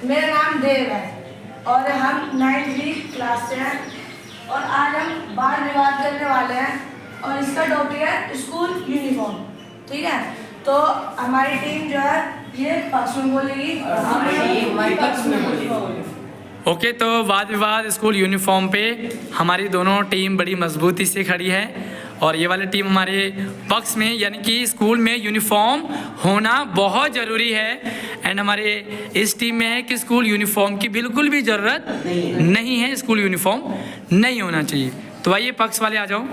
मेरा नाम देव है और हम 9वीं क्लास से हैं और आज हम बाल विवाद करने वाले हैं और इसका टॉपिक है स्कूल यूनिफॉर्म। ठीक है, तो हमारी टीम जो है ये पक्ष में बोलेगी और हमारी पक्ष में बोलेगी। ओके, तो वाद विवाद स्कूल यूनिफॉर्म पे हमारी दोनों टीम बड़ी मजबूती से खड़ी है और ये वाली टीम हमारे पक्ष में, यानी कि स्कूल में यूनिफॉर्म होना बहुत ज़रूरी है। एंड हमारे इस टीम में है कि स्कूल यूनिफॉर्म की बिल्कुल भी ज़रूरत नहीं है, स्कूल यूनिफॉर्म नहीं होना चाहिए। तो आइए पक्ष वाले आ जाओ।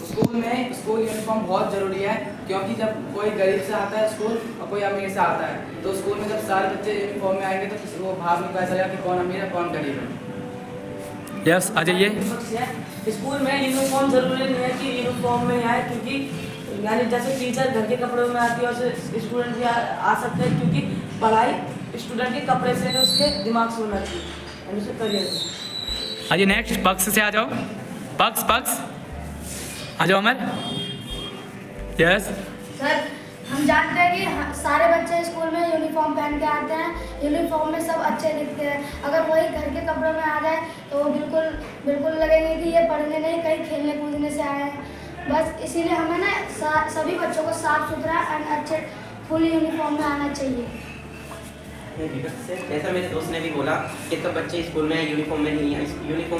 स्कूल में स्कूल यूनिफॉर्म बहुत ज़रूरी है, क्योंकि जब कोई गरीब से आता है स्कूल और कोई अमीर से आता है, तो स्कूल में जब सारे बच्चे यूनिफॉर्म में आएंगे तो वो भाव नहीं पता चलेगा कि कौन अमीर है कौन गरीब है। यस, आ जाइए। स्कूल में यूनिफॉर्म ज़रूरी नहीं है कि यूनिफॉर्म में आए, क्योंकि यानी जैसे टीचर घर के कपड़ों में आती है वैसे स्टूडेंट भी आ सकते हैं, क्योंकि पढ़ाई स्टूडेंट के कपड़े से उसके दिमाग से होना चाहिए, यानी उसके करियर से। आइए नेक्स्ट पक्ष से आ जाओ। पक्ष आ जाओ अमर। यस सर, हम जानते हैं कि सारे बच्चे स्कूल में यूनिफॉर्म पहन के आते हैं, यूनिफॉर्म में सब अच्छे दिखते हैं। अगर वही घर के कपड़ों में आ जाए तो वो बिल्कुल लगेंगे कि ये पढ़ने नहीं कहीं खेलने कूदने से आए हैं। बस इसीलिए हमें ना सभी बच्चों को साफ सुथरा एंड अच्छे फुल यूनिफॉर्म में आना चाहिए। जैसा मेरे दोस्त ने भी बोला कि सब बच्चे स्कूल में यूनिफॉर्म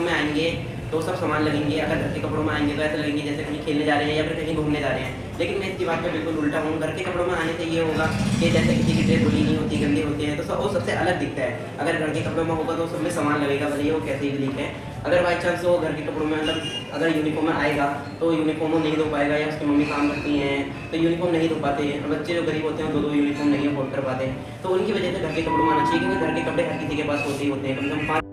में आएंगे तो सब सामान लगेंगे। अगर घर के कपड़ों में आएंगे तो ऐसा लगेंगे जैसे कहीं खेलने जा रहे हैं या फिर कहीं घूमने जा रहे हैं। लेकिन मैं इसकी बात पर बिल्कुल उल्टा हूँ। घर के कपड़ों में आने से ये होगा कि जैसे किसी की ड्रेस धुली नहीं होती, गंदी होती है, तो वो सबसे अलग दिखता है। अगर घर के कपड़ों में होगा तो सब में सामान लगेगा, भले वो कैसे भी दिखे। अगर बाई चांस वो घर के कपड़ों में अगर यूनिफॉर्म में आएगा तो यूनिफॉर्म नहीं धो पाएगा, या उसकी मम्मी काम करती हैं तो यूनिफॉर्म नहीं धो पाते हैं। बच्चे जो गरीब होते हैं दो यूनिफॉर्म नहीं अफोर्ड कर पाते, तो उनकी वजह से घर के कपड़ों में आना चाहिए, क्योंकि घर के कपड़े हर किसी के पास होते ही होते हैं, कम से कम 5।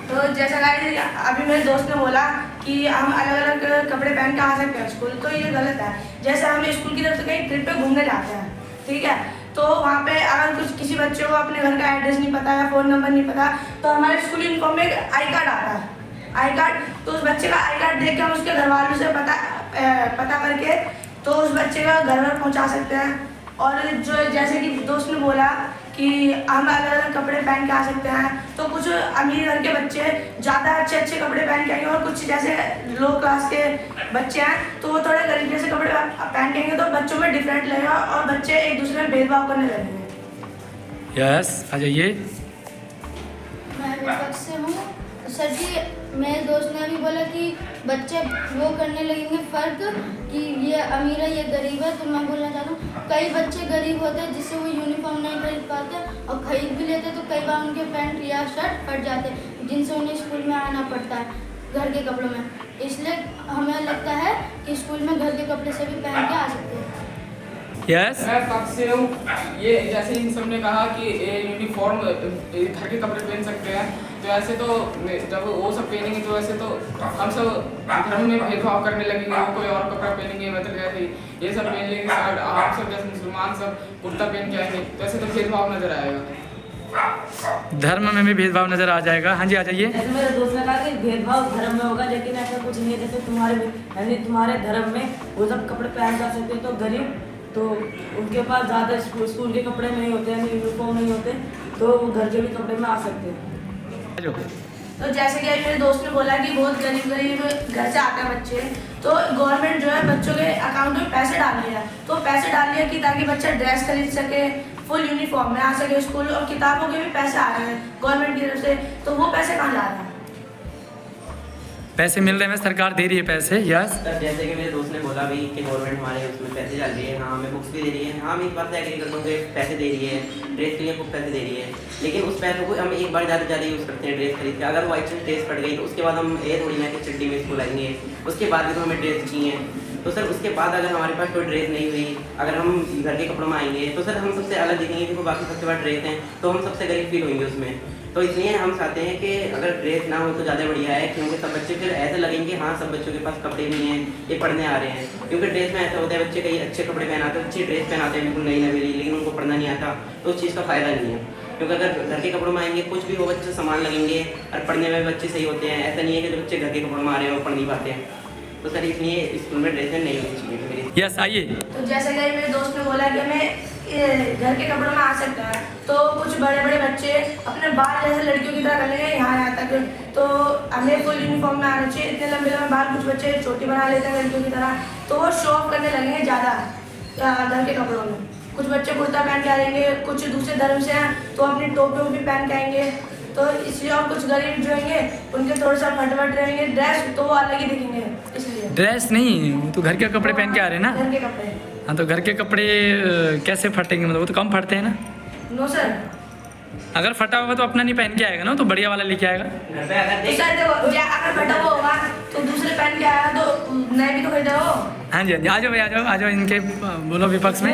तो जैसा गाइस अभी मेरे दोस्त ने बोला कि हम अलग अलग कपड़े पहन के आ सकते हैं स्कूल, तो ये गलत है। जैसे हम स्कूल की तरफ से कहीं ट्रिप पे घूमने जाते हैं, ठीक है, तो वहाँ पे अगर किसी बच्चे को अपने घर का एड्रेस नहीं पता या फ़ोन नंबर नहीं पता, तो हमारे स्कूल यूनिफॉर्म में एक आई कार्ड आता है। आई कार्ड, तो उस बच्चे का आई कार्ड देख के हम उसके घर वालों से पता करके तो उस बच्चे का घर पहुँचा सकते हैं। और जो जैसे कि दोस्त ने बोला कि हम अलग अलग कपड़े पहन के आ सकते हैं, तो कुछ अमीर घर के बच्चे ज़्यादा अच्छे कपड़े पहन के आएंगे और कुछ जैसे लो क्लास के बच्चे हैं तो वो थोड़े गरीब जैसे कपड़े पहन के आएंगे, तो बच्चों में डिफरेंट लगेगा और बच्चे एक दूसरे में भेदभाव करने लगेंगे। यस, आ जाइए। मैं विपक्ष से हूँ। सर जी, मेरे दोस्त ने अभी बोला कि बच्चे वो करने लगेंगे फ़र्क कि ये अमीर है ये गरीब है, तो मैं बोलना चाहता हूँ कई बच्चे गरीब होते हैं जिससे वो यूनिफॉर्म नहीं खरीद पाते और खरीद भी लेते तो कई बार उनके पैंट या शर्ट फट जाते जिनसे उन्हें स्कूल में आना पड़ता है घर के कपड़ों में। इसलिए हमें लगता है कि स्कूल में घर के कपड़े से भी पहन के आ सकते हैं। यस, मैं पक्ष से हूँ। ये जैसे इन सब ने कहा कि यूनिफॉर्म घर के कपड़े पहन सकते हैं, तो ऐसे तो जब वो सब पहनेंगे तो ऐसे तो हम सब धर्म में भेदभाव करने लगेंगे। वो कोई और कपड़ा पहनेंगे, मतलब जैसे ये सब पहन लेंगे, आप सब जैसे मुसलमान सब कुर्ता पहन के आएंगे, तो ऐसे तो भेदभाव नजर आएगा, धर्म में भी भेदभाव नजर आ जाएगा। हाँ जी, आ जाइए। जैसे मेरे दोस्त ने कहा कि भेदभाव धर्म में होगा, लेकिन ऐसा कुछ नहीं है। जैसे तुम्हारे धर्म में वो सब कपड़े पहन जा सकते हैं, तो गरीब तो उनके पास ज़्यादा स्कूल के कपड़े नहीं होते हैं, यूनिफॉर्म नहीं होते, तो वो घर के भी कपड़े में आ सकते हैं। तो जैसे कि मेरे दोस्त ने बोला कि बहुत गरीब घर से आते हैं बच्चे, तो गवर्नमेंट जो है बच्चों के अकाउंट में पैसे डाल रही है, तो पैसे डाल रही है कि ताकि बच्चा ड्रेस खरीद सके, फुल यूनिफॉर्म में आ सके स्कूल, और किताबों के भी पैसे आ रहे हैं गवर्नमेंट की तरफ से। तो वो पैसे कहाँ जा रहे हैं? पैसे मिल रहे हैं, सरकार दे रही है पैसे। यस, जैसे कि मेरे दोस्त ने बोला भी कि गवर्नमेंट हमारे उसमें पैसे डाल रही है, हाँ हमें बुक्स भी दे रही है, हाँ हम इस बात से एग्री करता हूँ कि पैसे दे रही है, ड्रेस के लिए खूब पैसे दे रही है, लेकिन उस पैसों को हम एक बार ज़्यादा यूज़ करते हैं ड्रेस खरीद के। अगर वो बाई चांस ड्रेस पड़ गई तो उसके बाद हम ये थोड़ी ना कि चड्डी में स्कूल आएंगे, उसके बाद भी तो हमें ड्रेस चाहिए। तो सर उसके बाद अगर हमारे पास कोई ड्रेस नहीं हुई, अगर हम घर के कपड़ों में आएंगे तो सर हम सबसे अलग दिखेंगे, क्योंकि बाकी सबके पास ड्रेस हैं, तो हम सबसे गरीब फील होंगे उसमें। तो इसलिए हम चाहते हैं कि अगर ड्रेस ना हो तो ज़्यादा बढ़िया है, क्योंकि सब बच्चे फिर ऐसे लगेंगे हाँ सब बच्चों के पास कपड़े भी हैं, ये पढ़ने आ रहे हैं। क्योंकि ड्रेस में ऐसा होता है बच्चे कई अच्छे कपड़े पहनाते हैं, अच्छी ड्रेस पहनाते हैं बिल्कुल नई नवेली, लेकिन उनको पढ़ना नहीं आता, तो उस चीज़ का फ़ायदा नहीं है। क्योंकि अगर घर के कपड़ों में आएंगे कुछ भी हो बच्चे सामान लगेंगे और पढ़ने में बच्चे सही होते हैं। ऐसा नहीं है कि जो बच्चे घर के कपड़ों में आ रहे हैं वो पढ़ नहीं पाते हैं। तो सर इसलिए स्कूल में ड्रेसें नहीं होनी चाहिए। यस, आइए। तो जैसे कि मेरे दोस्त ने बोला कि हमें घर के कपड़ों में आ सकता है, तो कुछ बड़े बड़े बच्चे अपने बाल जैसे लड़कियों की तरह कर लेंगे यहाँ तक, तो हमें फुल यूनिफॉर्म में आना चाहिए। इतने लंबे लंबे बाल कुछ बच्चे चोटी बना लेते हैं लड़कियों की तरह, तो वो शो ऑफ करने लगेंगे ज़्यादा घर के कपड़ों में। कुछ बच्चे कुर्ता पहन के आएंगे, कुछ दूसरे धर्म से हैं तो अपनी टोपी भी पहन के आएंगे, तो इसलिए और कुछ गरीब जो होंगे उनके थोड़ा सा फटवट रहेंगे, ड्रेस तो वो अलग ही दिखेंगे। इसलिए ड्रेस नहीं, वो तो घर के कपड़े पहन के आ रहे हैं ना। घर के कपड़े। हाँ, तो घर के कपड़े कैसे फटेंगे, मतलब वो तो कम फटते हैं ना। नो सर, अगर फटा होगा तो अपना नहीं पहन के आएगा ना, तो बढ़िया वाला लेके आएगा। घर पे अगर तो देख सर देखो, अगर फटा हुआ होगा तो दूसरे पहन के आएगा तो नए भी तो खरीदा हो। हाँ जी, हाँ जी, आ जाओ भाई, आ जाओ इनके बोलो विपक्ष में।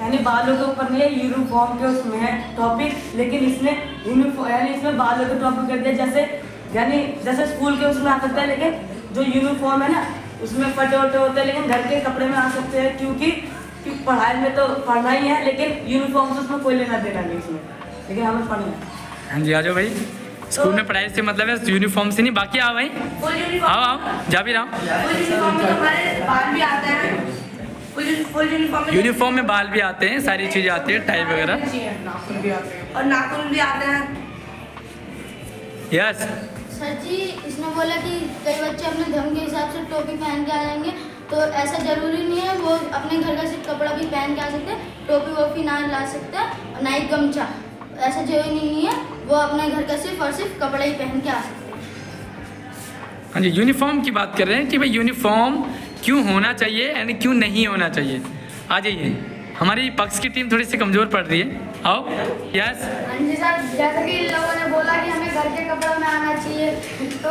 यानी बालों के ऊपर नहीं है, यूनिफॉर्म के उसमें है टॉपिक, लेकिन इसने यूनिफॉर्म यानी इसमें बालों के टॉपिक कर दिया, जैसे यानी जैसे स्कूल के उसमें आ सकता है, लेकिन जो यूनिफॉर्म है ना उसमें फटे वटे होते हैं, लेकिन घर के कपड़े में आ सकते हैं, क्योंकि पढ़ाई में तो पढ़ना ही है, लेकिन यूनिफॉर्म से उसमें कोई लेना देना नहीं इसमें, लेकिन हमें पढ़ना है। हाँ जी, आ जाओ भाई। स्कूल में पढ़ाई से मतलब है, यूनिफॉर्म से नहीं। बाकी आओ भाई, फुल यूनिफॉर्म, आओ जा भी रहा हूँ। फुल यूनिफॉर्म में हमारे बाल भी आते हैं, फुल यूनिफॉर्म में बाल भी आते हैं, सारी चीज़ें आती है, टाई वगैरह, नाखून भी आते हैं। और नाखून भी आते हैं। यस। सर जी, इसने बोला कि कई बच्चे अपने धर्म के हिसाब से टोपी पहन के आ जाएंगे, तो ऐसा ज़रूरी नहीं है, वो अपने घर का सिर्फ कपड़ा भी पहन के आ सकते हैं, टोपी वोपी ना ला सकते हैं, और ना ही गमछा, ऐसा जरूरी नहीं है, वो अपने घर का सिर्फ और सिर्फ कपड़ा ही पहन के आ सकते हैं। हाँ जी, यूनिफॉर्म की बात कर रहे हैं कि भाई यूनिफॉर्म क्यों होना चाहिए यानी क्यों नहीं होना चाहिए। आ जाइए, हमारी पक्ष की टीम थोड़ी सी कमज़ोर पड़ रही है, आओ। यस। हाँ जी सर, जैसे कि इन लोगों ने बोला कि हमें घर के कपड़ों में आना चाहिए, तो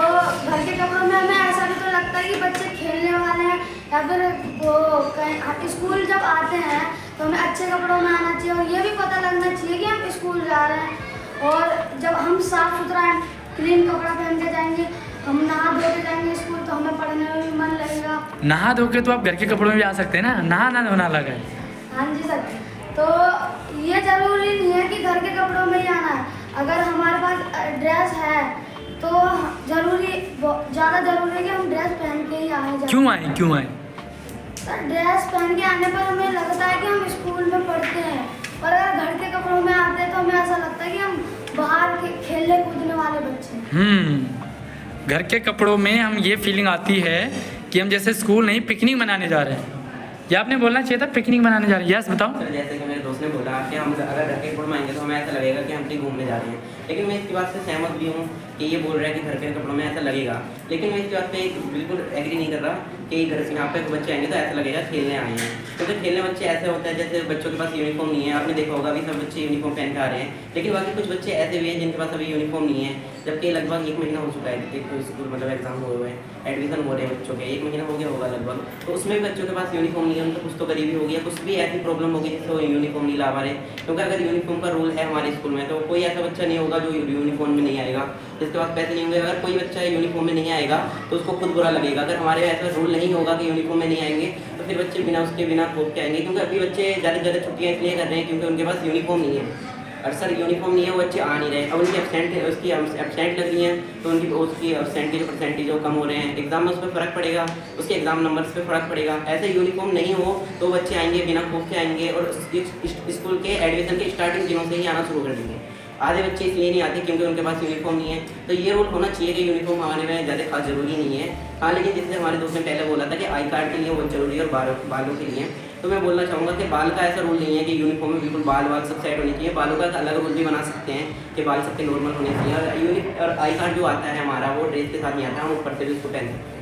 घर के कपड़ों में हमें ऐसा भी तो लगता है कि बच्चे खेलने वाले हैं, या फिर वो कहीं स्कूल जब आते हैं तो हमें अच्छे कपड़ों में आना चाहिए, और ये भी पता लगना चाहिए कि हम स्कूल जा रहे हैं, और जब हम साफ़ सुथरा क्लीन कपड़ा पहन के जाएंगे, हम नहा धो के जाएंगे स्कूल, तो हमें पढ़ने में भी मन लगेगा। नहा धो के तो आप घर के कपड़ों में भी आ सकते हैं ना, नहा धोना अलग है। हाँ जी सर, तो ये जरूरी नहीं है कि घर के कपड़ों में ही आना है, अगर हमारे पास ड्रेस है तो ज़्यादा जरूरी है कि हम ड्रेस पहन के ही आए। क्यों आए, क्यों आए? सर, ड्रेस पहन के आने पर हमें लगता है कि हम स्कूल में पढ़ते हैं, और अगर घर के कपड़ों में आते हैं तो हमें ऐसा लगता है कि हम बाहर खेलने कूदने वाले बच्चे हैं। घर के कपड़ों में हम ये फीलिंग आती है कि हम जैसे स्कूल नहीं पिकनिक मनाने जा रहे हैं, या आपने बोलना चाहिए था पिकनिक मनाने जा रहे हैं। यस बताओ। सर, जैसे कि मेरे दोस्त ने बोला कि हम अगर घर के कपड़ों में आएंगे तो हमें ऐसा लगेगा कि हम कहीं घूमने जा रहे हैं, लेकिन मैं इसकी बात से सहमत भी हूँ कि ये बोल रहा है कि घर के कपड़ों में ऐसा लगेगा, लेकिन मैं इसकी बात पे बिल्कुल एग्री नहीं कर रहा कि घर से यहाँ पे बच्चे आएंगे तो ऐसा लगेगा खेलने आए हैं, क्योंकि खेलने बच्चे ऐसे होते हैं जैसे बच्चों के पास यूनिफॉर्म नहीं है। आपने देखा होगा अभी सब बच्चे यूनिफॉर्म पहन के आ रहे हैं, लेकिन बाकी कुछ बच्चे ऐसे भी हैं जिनके पास अभी यूनिफॉर्म नहीं है, जबकि लगभग 1 महीना हो चुका है एक स्कूल मतलब एग्जाम हुए हुए हैं, एडमिशन हो रहे हैं बच्चों के, 1 महीना हो गया होगा लगभग, तो उसमें भी बच्चों के पास यूनिफॉर्म नहीं है, उनको कुछ तो गरीबी होगी या कुछ भी ऐसी प्रॉब्लम होगी जिससे वो यूनिफॉर्म नहीं ला पा रहे। क्योंकि अगर यूनिफॉर्म का रूल है हमारे स्कूल में तो कोई ऐसा बच्चा नहीं होगा जो यूनिफॉर्म में नहीं आएगा, जिसके पास पैसे नहीं होंगे। अगर कोई बच्चा यूनिफॉर्म में नहीं आएगा तो उसको खुद बुरा लगेगा। अगर हमारे ऐसा रूल नहीं होगा कि यूनिफॉर्म में नहीं आएंगे तो फिर बच्चे बिना थोक के आएंगे, क्योंकि अभी बच्चे ज़्यादा से ज़्यादा छुट्टियाँ इसलिए कर रहे हैं क्योंकि उनके पास यूनिफॉर्म नहीं है। और सर यूनिफॉर्म नहीं है, वो बच्चे आ नहीं रहे, अब उनकी एब्सेंट लग रही है तो उसकी एब्सेंट के जो परसेंटेज जो कम हो रहे हैं, एग्जाम में उस पर फ़र्क पड़ेगा, उसके एग्जाम नंबर्स पे फ़र्क पड़ेगा। ऐसे यूनिफॉर्म नहीं हो तो बच्चे आएंगे बिना खूब के आएंगे और स्कूल के एडमिशन के स्टार्टिंग दिनों से ही आना शुरू कर देंगे। आधे बच्चे इसलिए नहीं आते क्योंकि उनके पास यूनिफॉर्म नहीं है, तो ये रूल होना चाहिए कि यूनिफॉर्म आने में ज़्यादा खास ज़रूरी नहीं है। हाँ, लेकिन जैसे हमारे दोस्त ने पहले बोला था कि आई कार्ड के लिए बहुत ज़रूरी है और बालों के लिए, तो मैं बोलना चाहूँगा कि बाल का ऐसा रूल नहीं है कि यूनिफॉर्म में बिल्कुल बाल सब सेट होने चाहिए। बालों का अलग रूल भी बना सकते हैं कि बाल सबके नॉर्मल होने चाहिए, और आई कार्ड जो आता है हमारा वो ड्रेस के साथ नहीं आता, हम ऊपर से भी उसको पहन सकते हैं।